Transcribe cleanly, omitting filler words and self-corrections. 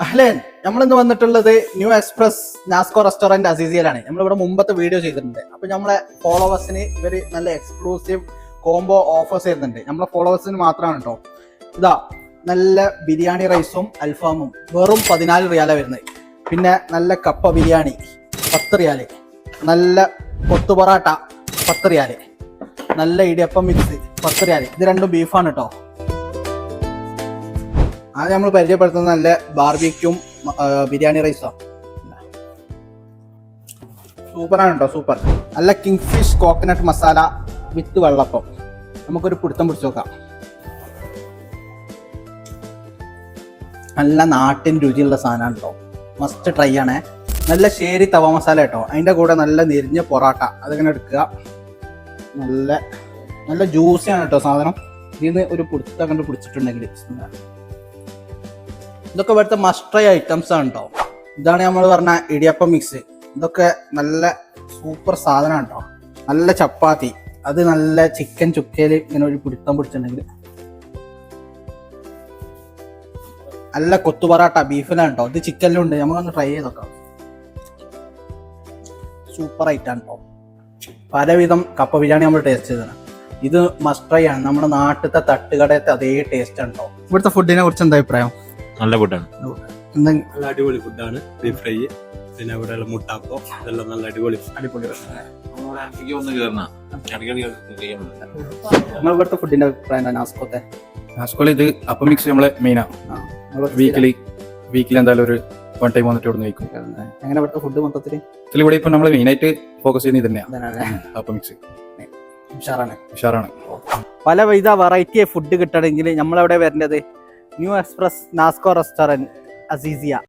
അഹ്ലേൻ, നമ്മളിന്ന് വന്നിട്ടുള്ളത് new express നാസ്കോ restaurant അസീസിയയിലാണ്. നമ്മളിവിടെ മുമ്പത്തെ വീഡിയോ ചെയ്തിട്ടുണ്ട്. അപ്പൊ നമ്മളെ ഫോളോവേഴ്സിന് ഇവര് നല്ല എക്സ്ക്ലൂസീവ് കോംബോ ഓഫേഴ്സ് ചെയ്യുന്നുണ്ട്. നമ്മളെ ഫോളോവേഴ്സിന് മാത്രമാണ് കേട്ടോ. ഇതാ നല്ല ബിരിയാണി റൈസും അൽഫാമും വെറും 14 റിയാലാണ് വരുന്നത്. പിന്നെ നല്ല കപ്പ ബിരിയാണി 10 റിയാല്, നല്ല കൊത്തുപൊറാട്ട 10 റിയാല്, നല്ല ഇടിയപ്പം മിക്സ് 10 റിയാല്. ഇത് രണ്ടും ബീഫാണ് കേട്ടോ. അത് നമ്മൾ പരിചയപ്പെടുത്തുന്നത് നല്ല ബാർബിക്യൂം ബിരിയാണി റൈസാണ്. സൂപ്പറാണ് കേട്ടോ, സൂപ്പർ. നല്ല കിങ് ഫിഷ് കോക്കനട്ട് മസാല വിത്ത് വെള്ളപ്പം. നമുക്കൊരു പിടുത്തം പിടിച്ച് നോക്കാം. നല്ല നാട്ടിൻ രുചിയുള്ള സാധനമാണ് കേട്ടോ, മസ്റ്റ് ട്രൈ ആണേ. നല്ല ശേരി തവ മസാല കേട്ടോ, അതിൻ്റെ കൂടെ നല്ല നെരിഞ്ഞ പൊറാട്ട അതിങ്ങനെ എടുക്കുക. നല്ല നല്ല ജ്യൂസിയാണ് കേട്ടോ സാധനം. ഇതിന് ഒരു പിടുത്തം കണ്ട് പിടിച്ചിട്ടുണ്ടെങ്കിൽ ഇതൊക്കെ ഇവിടുത്തെ മസ്റ്റ് ട്രൈ ഐറ്റംസ് ആണ് കേട്ടോ. ഇതാണ് നമ്മൾ പറഞ്ഞ ഇടിയപ്പം മിക്സ്. ഇതൊക്കെ നല്ല സൂപ്പർ സാധനമാണ് കേട്ടോ. നല്ല ചപ്പാത്തി, അത് നല്ല ചിക്കൻ ചുക്കയിൽ ഇങ്ങനെ ഒരു പിടുത്തം പിടിച്ചിട്ടുണ്ടെങ്കിൽ നല്ല കൊത്തുപൊറാട്ട ബീഫിലാണ് കേട്ടോ. ഇത് ചിക്കനിലും ഉണ്ട്, നമുക്കൊന്ന് ട്രൈ ചെയ്ത് നോക്കാം. സൂപ്പർ ഐറ്റാണ് കേട്ടോ. പലവിധം കപ്പ ബിരിയാണി നമ്മൾ ടേസ്റ്റ് ചെയ്തതാണ്. ഇത് മസ്റ്റ് ട്രൈ ആണ്. നമ്മുടെ നാട്ടിലത്തെ തട്ടുകടയത്തെ അതേ ടേസ്റ്റ് ആണ് കേട്ടോ. ഇവിടുത്തെ ഫുഡിനെ കുറിച്ച് എന്താ അഭിപ്രായം? നല്ല ഫുഡാണ്, നല്ല അടിപൊളി ഫുഡാണ്. ബീഫ് ഫ്രൈ, പിന്നെ ഇവിടെയുള്ള മുട്ടാക്കോ, ഇതെല്ലാം നല്ല അടിപൊളി ഇവിടുത്തെ ഫുഡിന്റെ അഭിപ്രായം നാസ്കോത്തെ? നാസ്കോയിൽ ഇത് അപ്പം മിക്സ് നമ്മളെ മെയിനാണ്. വീക്കിലി എന്തായാലും ഒരു 1 ടൈം വന്നിട്ട് ഇവിടെ കഴിക്കും. എങ്ങനെ ഇവിടുത്തെ ഫുഡ് മൊത്തത്തിൽ? ഇവിടെ ഇപ്പൊ നമ്മൾ മെയിനായിട്ട് ഫോക്കസ് ചെയ്യുന്നത് തന്നെയാണ് അപ്പം മിക്സ്. ഉഷാറാണ്. പലവിധ വെറൈറ്റി ഫുഡ് കിട്ടണമെങ്കിൽ നമ്മളെവിടെ വരേണ്ടത്? New express നാസ്കോ restaurant Azeezia.